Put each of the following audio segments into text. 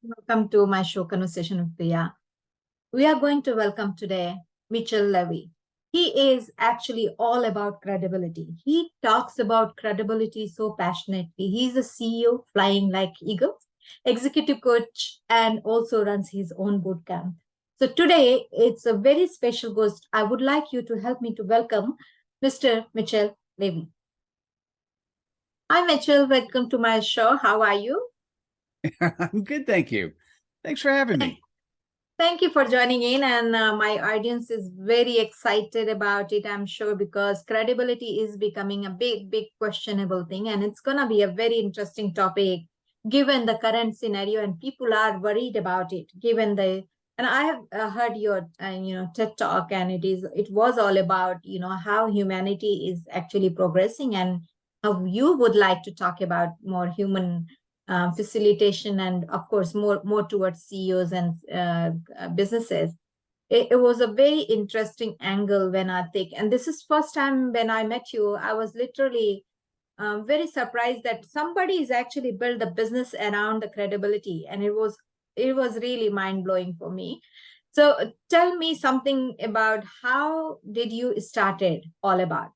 Welcome to my show, Conversation with Priya. We are going to welcome today Mitchell Levy. He is actually all about credibility. He talks about credibility so passionately. He's a CEO flying like eagles, executive coach, and also runs his own boot camp. So today it's a very special guest. I would like you to help me to welcome Mr. Mitchell Levy. Hi, Mitchell. Welcome to my show. How are you? I'm good, thank you. Thanks for having me. Thank you for joining in, and my audience is very excited about it, I'm sure, because credibility is becoming a big questionable thing, and it's going to be a very interesting topic given the current scenario, and people are worried about it, given the. And I have heard your, TED talk, and it was all about, how humanity is actually progressing, and how you would like to talk about more human facilitation, and of course more towards CEOs and businesses. It was a very interesting angle when I think, and this is first time when I met you, I was literally very surprised that somebody is actually built a business around the credibility, and it was really mind-blowing for me. So tell me something about how did you started all about.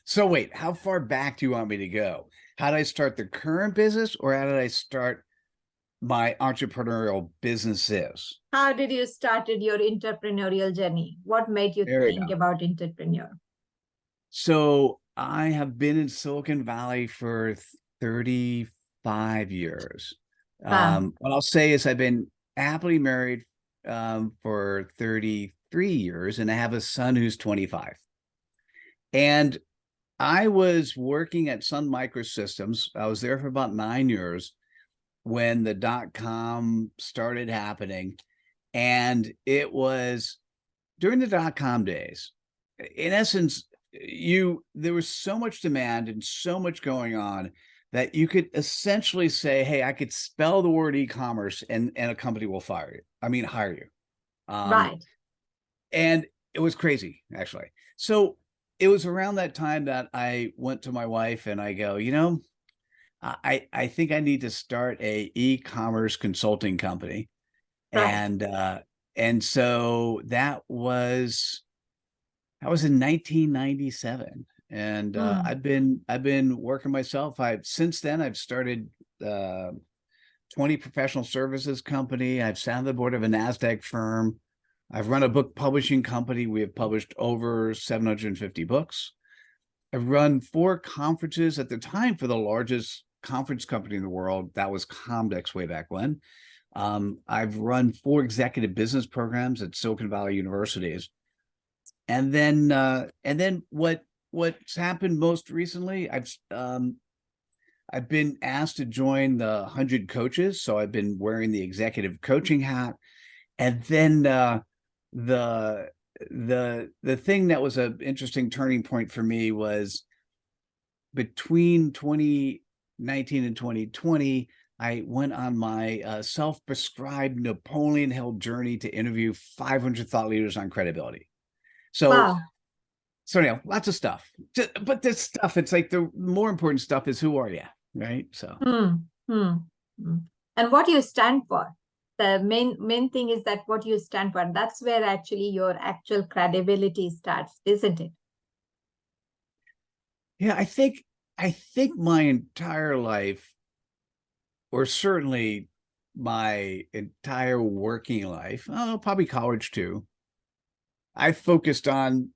So wait, how far back do you want me to go? How did I start the current business, or how did I start my entrepreneurial businesses? How did you started your entrepreneurial journey? What made you There we think go. about entrepreneur? So I have been in Silicon Valley for 35 years. Wow. What I'll say is I've been happily married for 33 years, and I have a son who's 25. And I was working at Sun Microsystems. I was there for about 9 years when the dot-com started happening. And it was during the dot-com days. In essence, there was so much demand and so much going on that you could essentially say, hey, I could spell the word e-commerce and a company will hire you. Right. And it was crazy, actually. So it was around that time that I went to my wife and I go, I think I need to start a e-commerce consulting company. Right. And so that was in 1997. And Hmm. I've been working myself. Since then I've started 20 professional services company. I've sat on the board of a NASDAQ firm. I've run a book publishing company. We have published over 750 books. I've run 4 conferences at the time for the largest conference company in the world. That was Comdex way back when. I've run 4 executive business programs at Silicon Valley universities. And then what's happened most recently, I've been asked to join the 100 coaches. So I've been wearing the executive coaching hat. And then the the thing that was an interesting turning point for me was between 2019 and 2020. I went on my self-prescribed Napoleon Hill journey to interview 500 thought leaders on credibility. So Wow. anyhow, lots of stuff. But this stuff, it's like the more important stuff is who are you, right? So Hmm. Hmm. Hmm. And what you stand for. The main thing is that what you stand for. That's where actually your actual credibility starts, isn't it? yeah, I think my entire life, or certainly my entire working life, probably college too, I focused on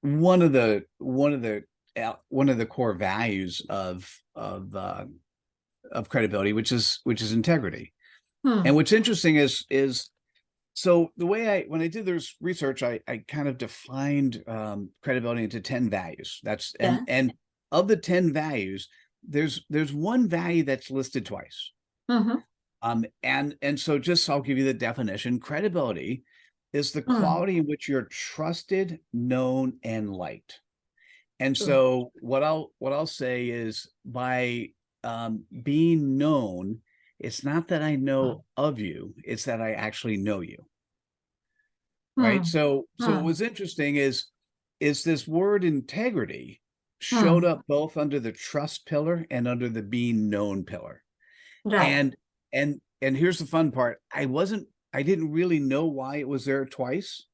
one of the core values of credibility, which is integrity. And Hmm. what's interesting is so the way when I did this research, I kind of defined credibility into 10 values. That's Yeah. and of the 10 values, there's one value that's listed twice. Mm-hmm. And so just I'll give you the definition. Credibility is the Hmm. quality in which you're trusted, known, and liked. And True. so what I'll say is by being known, it's not that I know of you, it's that I actually know you. Right. Hmm. So what Hmm. was interesting is this word integrity showed Hmm. up both under the trust pillar and under the being known pillar. Right. And And here's the fun part. I didn't really know why it was there twice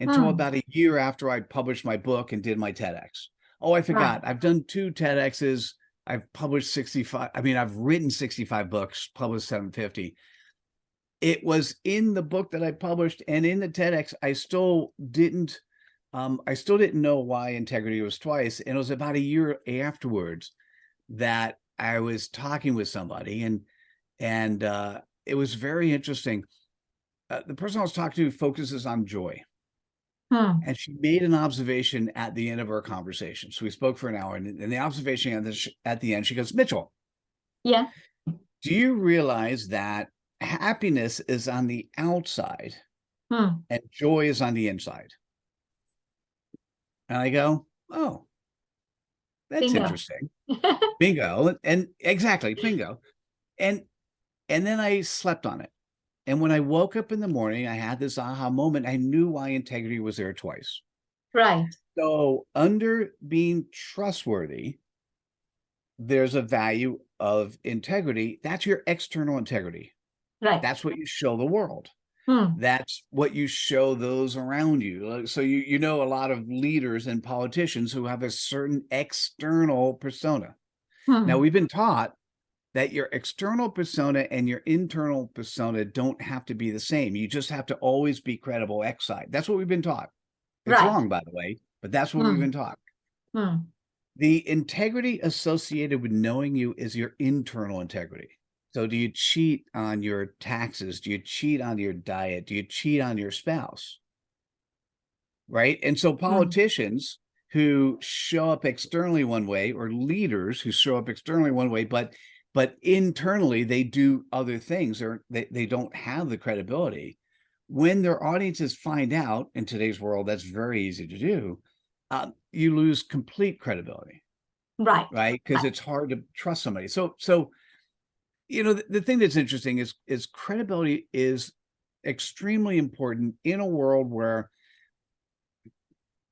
until Hmm. about a year after I published my book and did my TEDx. Oh, I Right. forgot. I've done 2 TEDx's. I've published 65. I mean, I've written 65 books, published 750. It was in the book that I published and in the TEDx. I still didn't know why integrity was twice. And it was about a year afterwards that I was talking with somebody, and it was very interesting. The person I was talking to focuses on joy, Hmm. and she made an observation at the end of our conversation. So we spoke for an hour, and the observation at the end, she goes, "Mitchell, Yeah. do you realize that happiness is on the outside Hmm. and joy is on the inside?" And I go, "Oh, that's Bingo. interesting. Bingo." And exactly, bingo. And then I slept on it. And when I woke up in the morning, I had this aha moment. I knew why integrity was there twice. Right. So, under being trustworthy, there's a value of integrity. That's your external integrity. Right. That's what you show the world. Hmm. That's what you show those around you. So you know a lot of leaders and politicians who have a certain external persona. Now, Hmm. we've been taught that your external persona and your internal persona don't have to be the same. You just have to always be credible X-side. That's what we've been taught. It's Right. wrong, by the way, but that's what we've Hmm. been taught. Hmm. The integrity associated with knowing you is your internal integrity. So do you cheat on your taxes? Do you cheat on your diet? Do you cheat on your spouse? Right? And so Hmm. politicians who show up externally one way, or leaders who show up externally one way, but internally they do other things, or they don't have the credibility. When their audiences find out, in today's world, that's very easy to do, you lose complete credibility, Right. right? Because Right. it's hard to trust somebody. So the thing that's interesting is credibility is extremely important in a world where,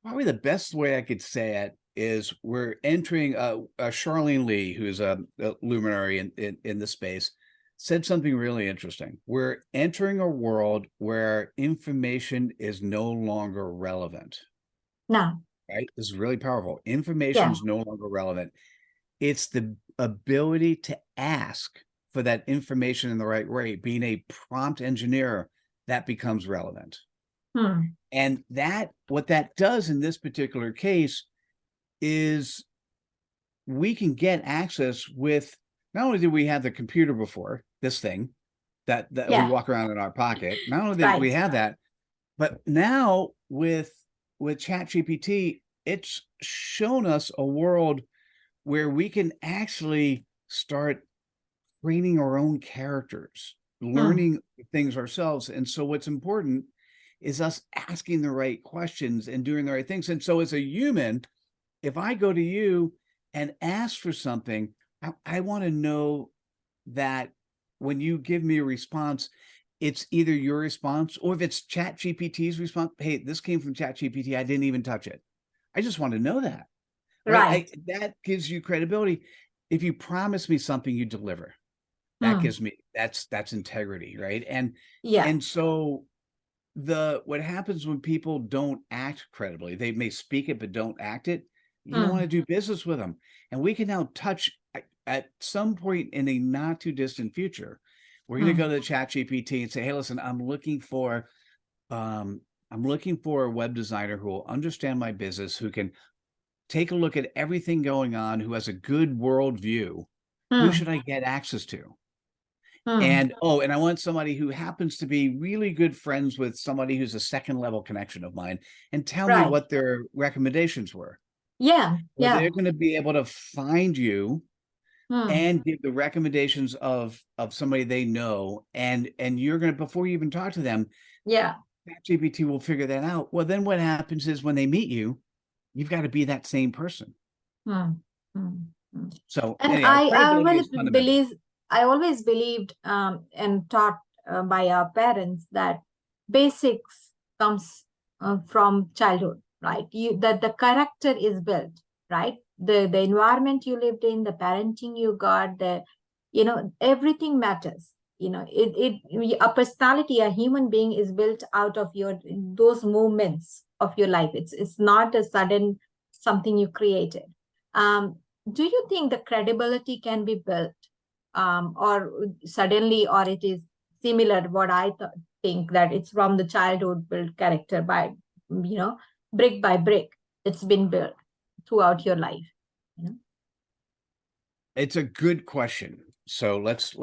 probably the best way I could say it is, we're entering Charlene Lee, who's a luminary in the space, said something really interesting. We're entering a world where information is no longer relevant, Now. right? This is really powerful. Information Yeah. is no longer relevant. It's the ability to ask for that information in the right way, being a prompt engineer, that becomes relevant. Hmm. And what that does in this particular case is, we can get access with, not only did we have the computer before, this thing that we Yeah. walk around in our pocket, not only did we Right. have that, but now with ChatGPT, it's shown us a world where we can actually start creating our own characters, Hmm. learning things ourselves. And so what's important is us asking the right questions and doing the right things. And so as a human, if I go to you and ask for something, I want to know that when you give me a response, it's either your response, or if it's Chat GPT's response, hey, this came from Chat GPT, I didn't even touch it. I just want to know that, right? Right. That gives you credibility. If you promise me something, you deliver. That Hmm. gives me, that's integrity, right? Yeah. And so what happens when people don't act credibly, they may speak it but don't act it, you don't want Hmm. to do business with them. And we can now touch, at some point in a not too distant future, we're going to Hmm. go to the Chat GPT and say, hey, listen, um I'm looking for a web designer who will understand my business, who can take a look at everything going on, who has a good world view. Who Hmm. should I get access to? Hmm. And and I want somebody who happens to be really good friends with somebody who's a second level connection of mine, and tell me Right. what their recommendations were. Yeah. Well, Yeah. they're going to be able to find you Hmm. and give the recommendations of somebody they know, and you're going to, before you even talk to them, Yeah. GPT will figure that out. Well, then what happens is, when they meet you, you've got to be that same person. Hmm. Hmm. Hmm. So And anyhow, credibility is fundamental. I always believed and taught by our parents that basics comes from childhood, right? That the character is built, right? The environment you lived in, the parenting you got, everything matters. a personality, a human being is built out of those moments of your life. It's not a sudden something you created. um do you think the credibility can be built, or suddenly, or it is similar what I think that it's from the childhood built character by, brick by brick, it's been built throughout your life, you know? It's a good question. So let's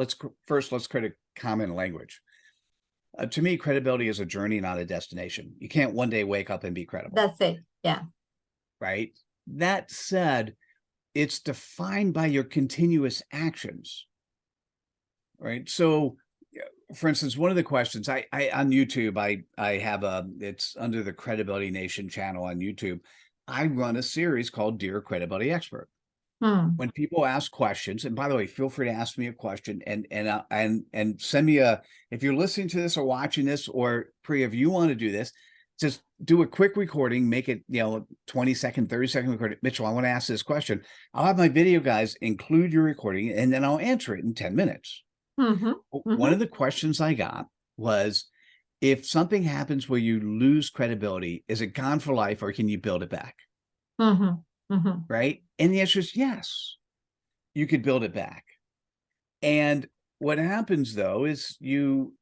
create a common language. To me, credibility is a journey, not a destination. You can't one day wake up and be credible. That's it. Yeah. Right. That said, it's defined by your continuous actions. Right. So, for instance, one of the questions I on YouTube, I have it's under the Credibility Nation channel on YouTube. I run a series called Dear Credibility Expert. When people ask questions, and by the way, feel free to ask me a question and send me if you're listening to this or watching this, or Priya, if you want to do this, just do a quick recording, make it, 20-second, 30-second recording. Mitchell, I want to ask this question. I'll have my video guys include your recording, and then I'll answer it in 10 minutes. One of the questions I got was, if something happens where you lose credibility, is it gone for life, or can you build it back? Right? And the answer is yes, you could build it back. And what happens though is you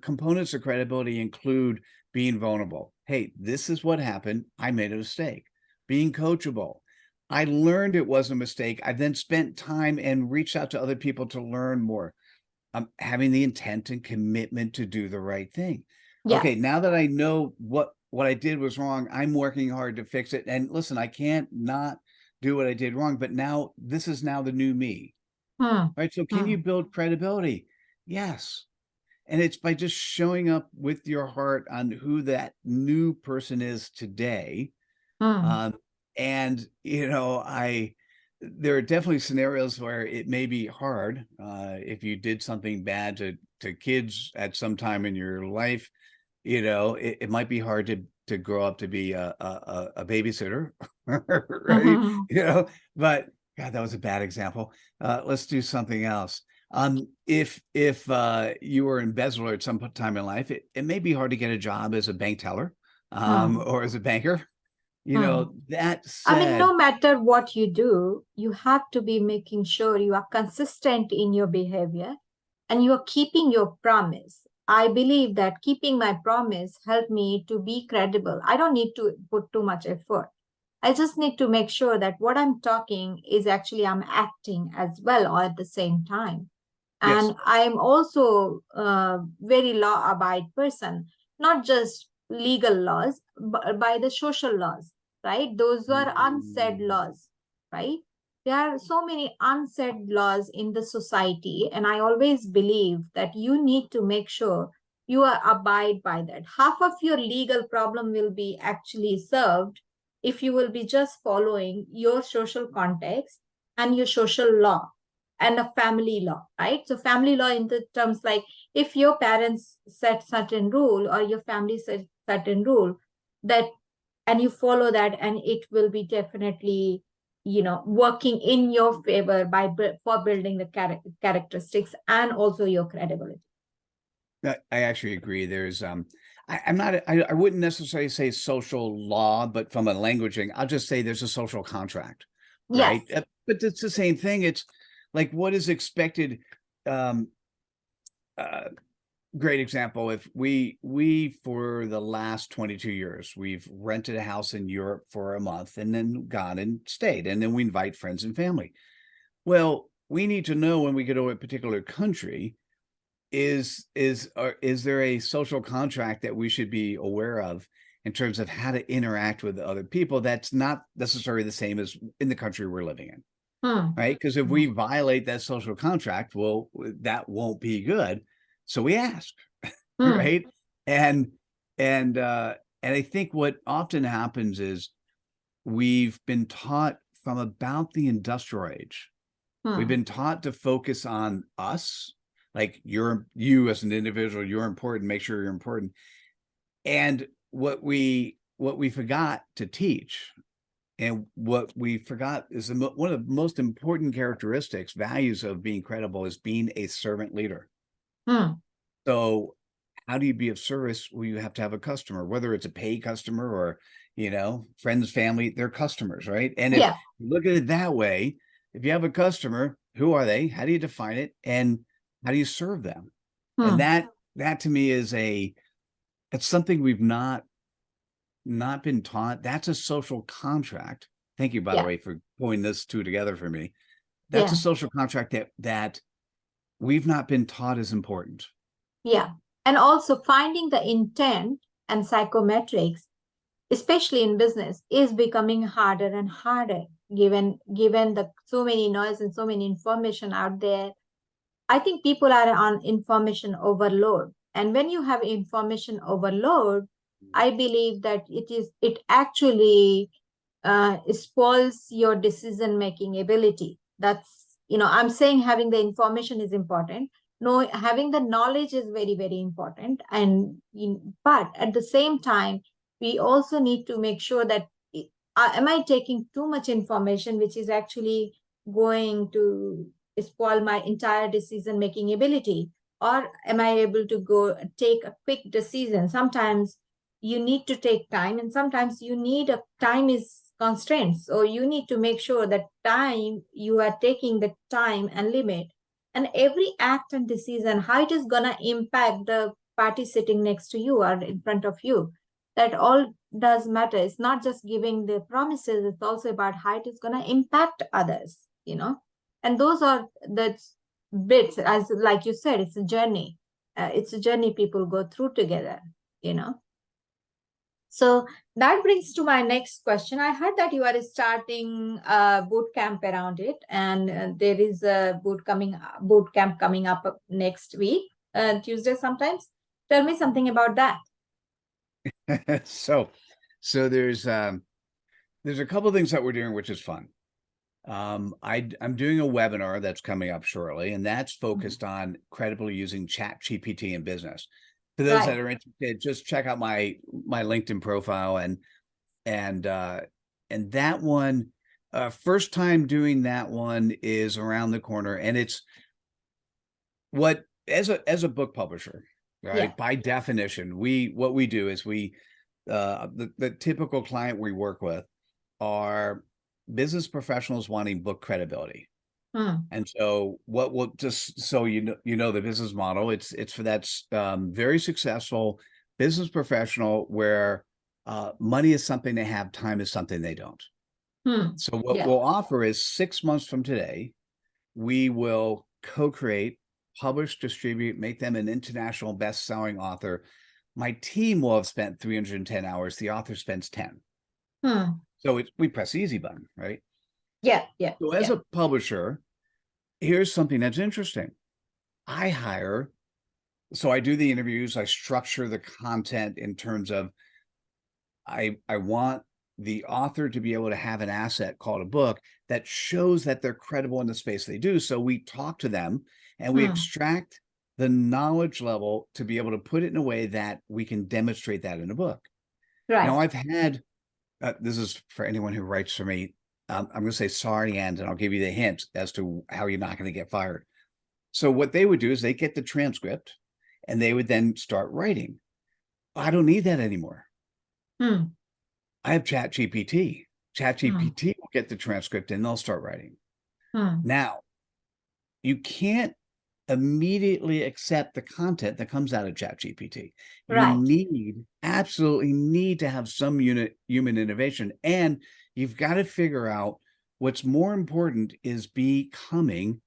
components of credibility include being vulnerable. Hey, this is what happened. I made a mistake. Being coachable. I learned it was a mistake. I then spent time and reached out to other people to learn more. Having the intent and commitment to do the right thing. Yeah. Okay, now that I know what I did was wrong, I'm working hard to fix it. And listen, I can't not do what I did wrong, but now this is now the new me. Right? So can you build credibility? Yes. And it's by just showing up with your heart on who that new person is today. And there are definitely scenarios where it may be hard if you did something bad to kids at some time in your life. It might be hard to grow up to be a babysitter, right? But God, that was a bad example. Let's do something else. If you were an embezzler at some time in life, it may be hard to get a job as a bank teller or as a banker. That said, I mean, no matter what you do, you have to be making sure you are consistent in your behavior and you are keeping your promise. I believe that keeping my promise helped me to be credible. I don't need to put too much effort. I just need to make sure that what I'm talking is actually I'm acting as well or at the same time. And yes. I'm also a very law abide person, not just legal laws, but by the social laws, right? Those are unsaid laws, right? There are so many unsaid laws in the society, and I always believe that you need to make sure you are abide by that. Half of your legal problem will be actually served if you will be just following your social context and your social law and a family law, right? So family law in the terms like if your parents set certain rule or your family set certain rule, that and you follow that, and it will be definitely working in your favor for building the characteristics and also your credibility. I actually agree. There's I wouldn't necessarily say social law, but from a languaging, I'll just say there's a social contract, right? Yes. But it's the same thing. It's like what is expected. Great example. If we for the last 22 years, we've rented a house in Europe for a month and then gone and stayed, and then we invite friends and family. Well, we need to know when we go to a particular country, is there a social contract that we should be aware of in terms of how to interact with other people that's not necessarily the same as in the country we're living in, right? Because if we violate that social contract, well, that won't be good. So we ask, right? And I think what often happens is we've been taught from about the industrial age, we've been taught to focus on us, like you as an individual, you're important, make sure you're important. And what we forgot to teach And what we forgot is one of the most important characteristics, values of being credible is being a servant leader. So how do you be of service? Well, you have to have a customer, whether it's a paid customer or, friends, family, they're customers, right? And if Yeah. you look at it that way, if you have a customer, who are they? How do you define it? And how do you serve them? And that to me is it's something we've not been taught. That's a social contract. Thank you, by the Yeah. way, for pulling this two together for me. That's a Yeah. social contract that we've not been taught is important. Yeah. And also finding the intent and psychometrics, especially in business, is becoming harder and harder given the so many noise and so many information out there. I think people are on information overload. And when you have information overload, I believe that it actually spoils your decision making ability. That's, I'm saying having the information is important. No, having the knowledge is very, very important. But at the same time, we also need to make sure that am I taking too much information, which is actually going to spoil my entire decision making ability? Or am I able to go take a quick decision? Sometimes you need to take time, and sometimes you need a time is constraints. So you need to make sure that time you are taking the time and limit, and every act and decision, how it is gonna impact the party sitting next to you or in front of you. That all does matter. It's not just giving the promises, it's also about how it is gonna impact others. And those are the bits, as like you said, it's a journey. It's a journey people go through together. So that brings to my next question. I heard that you are starting a boot camp around it, and there is a boot camp coming up next week, Tuesday sometimes. Tell me something about that. So there's a couple of things that we're doing, which is fun. I'm doing a webinar that's coming up shortly, and that's focused on credibly using Chat GPT in business. For those that Right. are interested, just check out my LinkedIn profile and that one, first time doing that one is around the corner, and it's what as a book publisher, Yeah. right? By definition, what we do is the typical client we work with are business professionals wanting book credibility. And so what will just so the business model, it's for that very successful business professional where money is something they have, time is something they don't. So what Yeah. we'll offer is 6 months from today, we will co-create, publish, distribute, make them an international best-selling author. My team will have spent 310 hours. The author spends 10. So we press the easy button, right? Yeah. Yeah. So as Yeah. a publisher, here's something that's interesting. So I do the interviews, I structure the content in terms of I want the author to be able to have an asset called a book that shows that they're credible in the space they do. So we talk to them and we extract the knowledge level to be able to put it in a way that we can demonstrate that in a book. Right. Now I've had, this is for anyone who writes for me, I'm going to say sorry, and I'll give you the hint as to how you're not going to get fired. So what they would do is they get the transcript and they would then start writing. I don't need that anymore. I have Chat GPT. Chat GPT will get the transcript and they'll start writing. Now, you can't immediately accept the content that comes out of Chat GPT. Right. You absolutely need to have some human innovation, and you've got to figure out what's more important is becoming,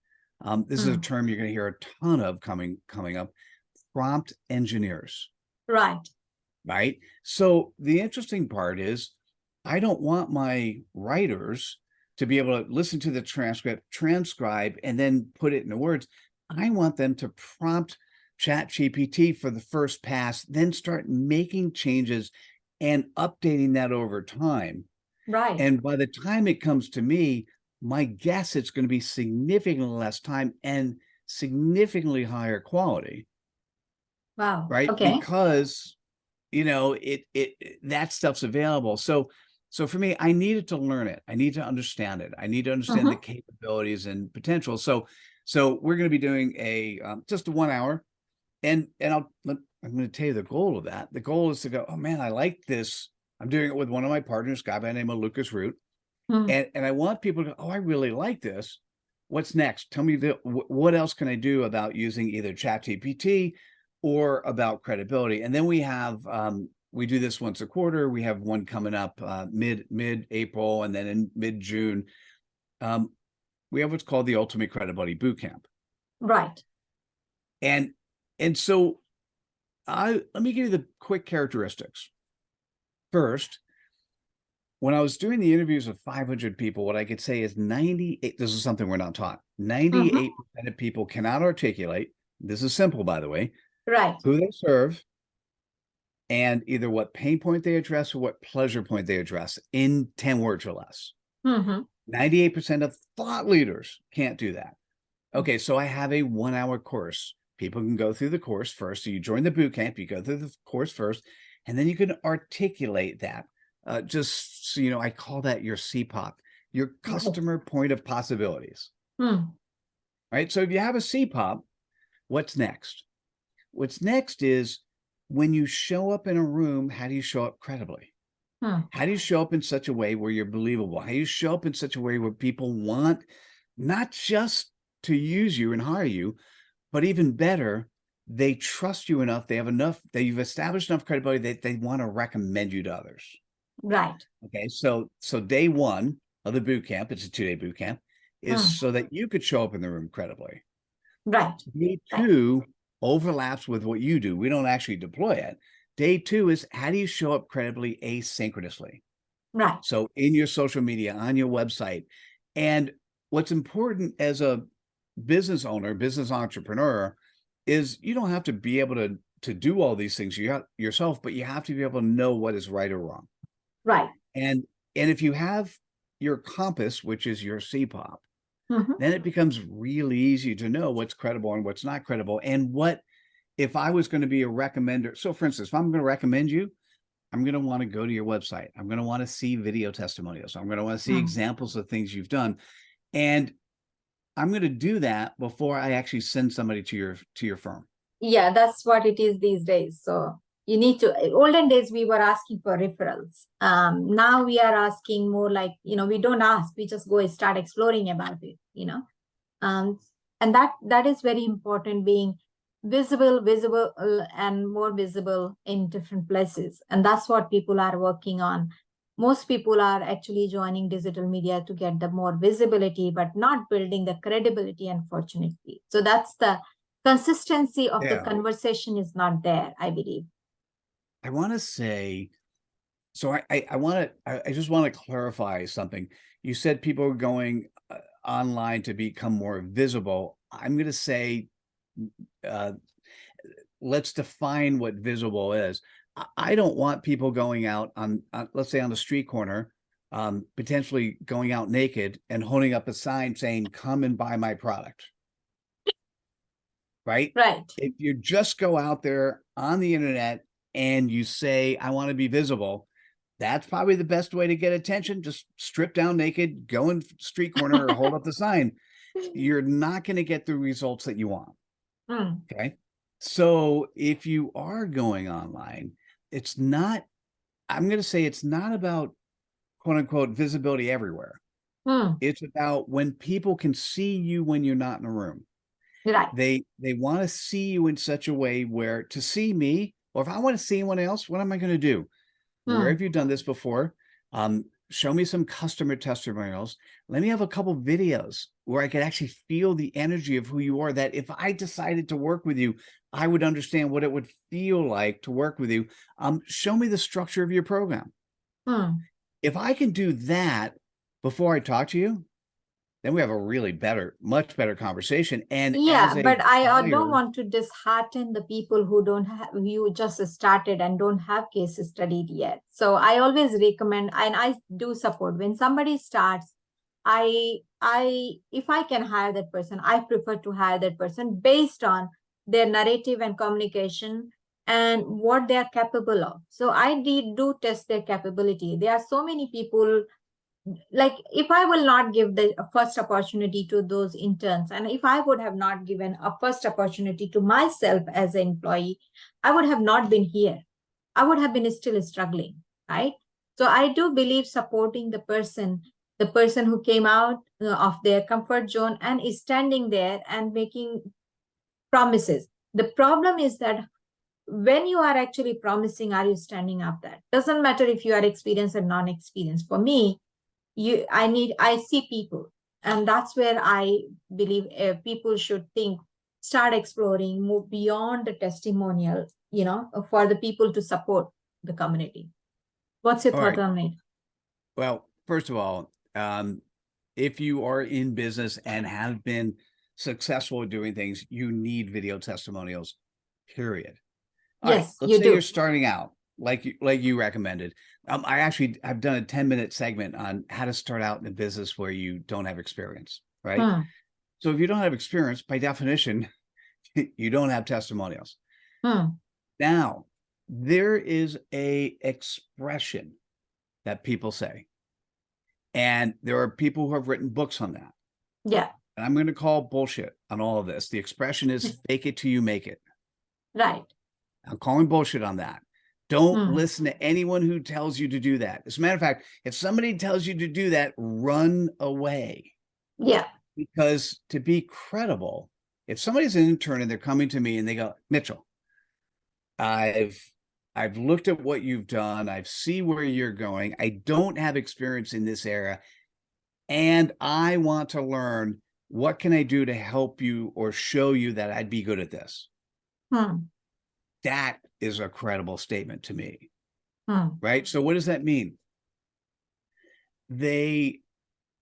this is a term you're going to hear a ton of coming up, prompt engineers. Right. Right. So the interesting part is I don't want my writers to be able to listen to the transcript, transcribe, and then put it into words. I want them to prompt Chat GPT for the first pass, then start making changes and updating that over time. Right. And by the time it comes to me, my guess it's going to be significantly less time and significantly higher quality. Wow. Right. Okay. Because, that stuff's available. So So for me, I needed to learn it. I need to understand it. I need to understand the capabilities and potential. So we're going to be doing a just a 1 hour, and I'm going to tell you the goal of that. The goal is to go, oh man, I like this. I'm doing it with one of my partners, a guy by the name of Lucas Root, and I want people to go, oh, I really like this. What's next? Tell me what else can I do about using either ChatGPT or about credibility? And then we have we do this once a quarter. We have one coming up mid April, and then in mid June, we have what's called the Ultimate Credibility Bootcamp. Right. And so let me give you the quick characteristics. First, when I was doing the interviews of 500 people, what I could say is 98, this is something we're not taught, 98% of people cannot articulate, this is simple, by the way, right, who they serve, and either what pain point they address or what pleasure point they address in 10 words or less. 98% of thought leaders can't do that. Okay, so I have a 1 hour course. People can go through the course first. So you join the boot camp, you go through the course first, and then you can articulate that. Just so you know, I call that your CPOP, your customer point of possibilities. Right. So if you have a CPOP, what's next? What's next is when you show up in a room, how do you show up credibly? How do you show up in such a way where you're believable? How do you show up in such a way where people want not just to use you and hire you, but even better, they trust you enough, they have enough, you've established enough credibility that they want to recommend you to others. Right. Okay, so day one of the boot camp, it's a 2-day boot camp, is so that you could show up in the room credibly. Right. Day two overlaps with what you do. We don't actually deploy it. Day two is how do you show up credibly asynchronously? Right. So in your social media, on your website. And what's important as a business owner, business entrepreneur, is you don't have to be able to do all these things yourself, but you have to be able to know what is right or wrong. Right. And if you have your compass, which is your CPOP, then it becomes really easy to know what's credible and what's not credible. And what, if I was going to be a recommender, so for instance, if I'm going to recommend you, I'm going to want to go to your website. I'm going to want to see video testimonials. I'm going to want to see examples of things you've done. And I'm going to do that before I actually send somebody to your firm. Yeah, that's what it is these days. So you need to, olden days, we were asking for referrals. Now we are asking more like, we don't ask, we just go and start exploring about it, and that is very important, being visible and more visible in different places. And that's what people are working on. Most people are actually joining digital media to get the more visibility, but not building the credibility, unfortunately. So that's the consistency of the conversation is not there, I believe. I want to say, so I just want to clarify something. You said people are going online to become more visible. I'm going to say, let's define what visible is. I don't want people going out on let's say on the street corner, potentially going out naked and holding up a sign saying, come and buy my product. Right? Right. If you just go out there on the internet and you say, I want to be visible, that's probably the best way to get attention. Just strip down naked, go in street corner or hold up the sign. You're not going to get the results that you want. Okay. So if you are going online, it's not, I'm going to say it's not about quote unquote visibility everywhere. It's about when people can see you when you're not in a room. Right. They want to see you in such a way where to see me, or if I want to see anyone else, what am I going to do? Where have you done this before? Show me some customer testimonials. Let me have a couple videos where I could actually feel the energy of who you are, that if I decided to work with you, I would understand what it would feel like to work with you. Show me the structure of your program. If I can do that before I talk to you, then we have a really much better conversation. And but I don't want to dishearten the people who just started and don't have cases studied yet. So I always recommend, and I do support, when somebody starts, if I can hire that person, I prefer to hire that person based on their narrative and communication, and what they are capable of. So I do test their capability. There are so many people, like if I will not give the first opportunity to those interns, and if I would have not given a first opportunity to myself as an employee, I would have not been here. I would have been still struggling, right? So I do believe supporting the person who came out of their comfort zone and is standing there and making promises. The problem is that when you are actually promising, are you standing up? That doesn't matter if you are experienced or non-experienced. For me, I see people, and that's where I believe people should think, start exploring, move beyond the testimonial, for the people to support the community. What's your All thought right. on it? Well, first of all, if you are in business and have been successful at doing things, you need video testimonials, period. All right, Yes, let's you say you're do. starting out like you recommended. I've done a 10-minute segment on how to start out in a business where you don't have experience, right? Hmm. So if you don't have experience, by definition, you don't have testimonials. Hmm. Now, there is a expression that people say, and there are people who have written books on that. Yeah. And I'm going to call bullshit on all of this. The expression is fake it till you make it. Right. I'm calling bullshit on that. Don't Hmm. listen to anyone who tells you to do that. As a matter of fact, if somebody tells you to do that, run away. Yeah. Because to be credible, if somebody's an intern and they're coming to me and they go, Mitchell, I've I've looked at what you've done. I see where you're going. I don't have experience in this area, and I want to learn, what can I do to help you or show you that I'd be good at this? Hmm. That is a credible statement to me, Hmm. right? So what does that mean? They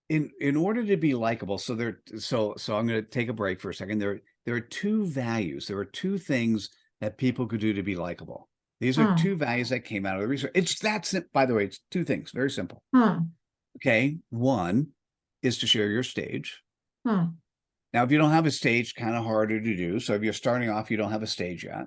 in order to be likable, so I'm going to take a break for a second. There are two values. There are two things that people could do to be likable. These are Hmm. two values that came out of the research. It's that by the way, it's two things, very simple. Hmm. Okay. One is to share your stage. Hmm. Now, if you don't have a stage, kind of harder to do. So if you're starting off, you don't have a stage yet,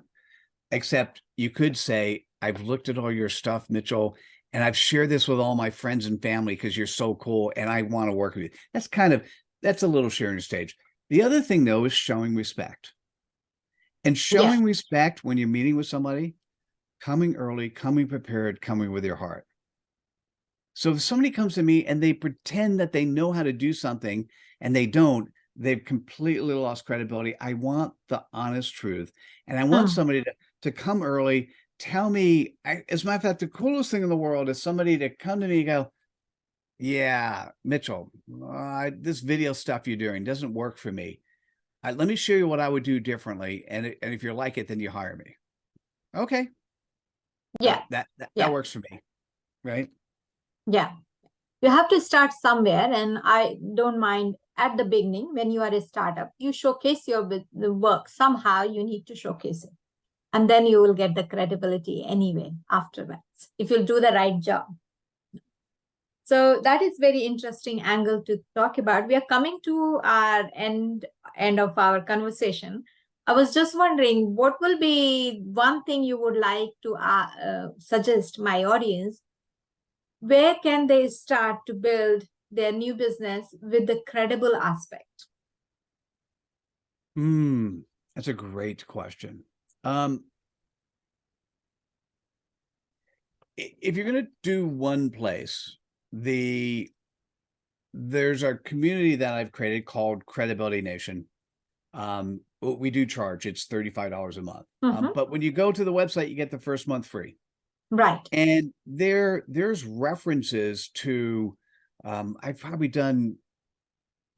except you could say, I've looked at all your stuff, Mitchell, and I've shared this with all my friends and family because you're so cool and I want to work with you. That's a little sharing stage. The other thing, though, is showing respect. And Yeah. showing respect when you're meeting with somebody, coming early, coming prepared, coming with your heart. So if somebody comes to me and they pretend that they know how to do something and they don't, they've completely lost credibility. I want the honest truth. And I want Hmm. somebody to come early, tell me, as a matter of fact, the coolest thing in the world is somebody to come to me and go, yeah, Mitchell, this video stuff you're doing doesn't work for me. Let me show you what I would do differently. And if you like it, then you hire me. Okay. Yeah. That Yeah. works for me. Right. Yeah. You have to start somewhere, and I don't mind at the beginning when you are a startup, you showcase the work. Somehow you need to showcase it, and then you will get the credibility anyway afterwards if you'll do the right job. So that is very interesting angle to talk about. We are coming to our end of our conversation. I was just wondering, what will be one thing you would like to suggest my audience? Where can they start to build their new business with the credible aspect? That's a great question. If you're going to do one place, there's a community that I've created called Credibility Nation. We do charge, it's $35 a month. Mm-hmm. But when you go to the website, you get the first month free. Right. And there's references to, I've probably done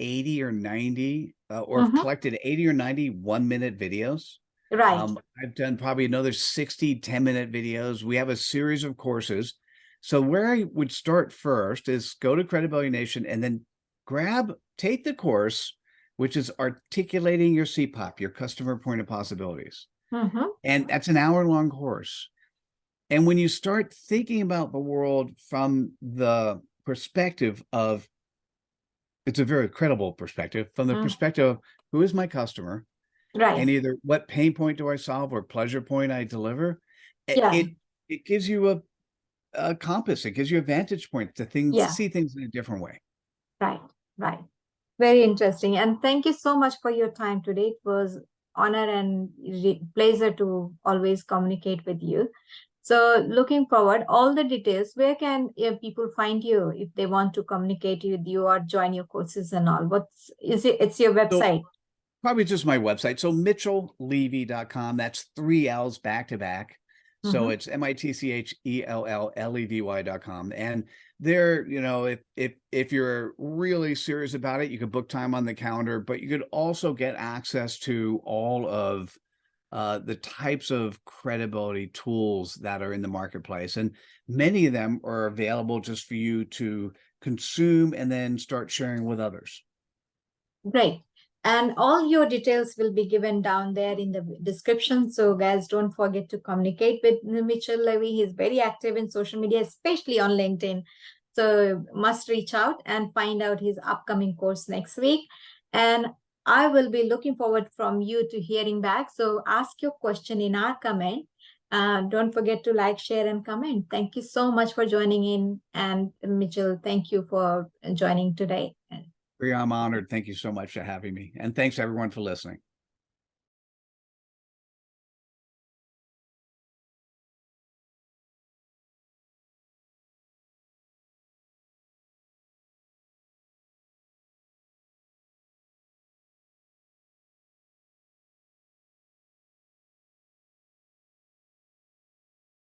80 or 90, or have Mm-hmm. collected 80 or 90 1-minute videos. Right. I've done probably another 60 10-minute videos. We have a series of courses. So where I would start first is go to Credibility Nation and then take the course, which is articulating your CPOP, your customer point of possibilities. Mm-hmm. And that's an hour-long course. And when you start thinking about the world from the perspective of, it's a very credible perspective, from the perspective of who is my customer, Right. and either what pain point do I solve or pleasure point I deliver, Yeah. it gives you a compass. It gives you a vantage point to Yeah. see things in a different way. Right. Right. Very interesting. And thank you so much for your time today. It was honor and pleasure to always communicate with you. So looking forward, all the details, where can people find you if they want to communicate with you or join your courses and all? What's is it? It's your So website. probably just my website. So mitchelllevy.com. That's 3 L's back to back. So it's mitchellevy.com. And there, you know, if you're really serious about it, you could book time on the calendar, but you could also get access to all of the types of credibility tools that are in the marketplace. And many of them are available just for you to consume and then start sharing with others. Great. And all your details will be given down there in the description. So guys, don't forget to communicate with Mitchell Levy. He's very active in social media, especially on LinkedIn. So must reach out and find out his upcoming course next week. And I will be looking forward from you to hearing back. So ask your question in our comment. Don't forget to like, share, and comment. Thank you so much for joining in. And Mitchell, thank you for joining today. Priya, I'm honored. Thank you so much for having me. And thanks everyone for listening.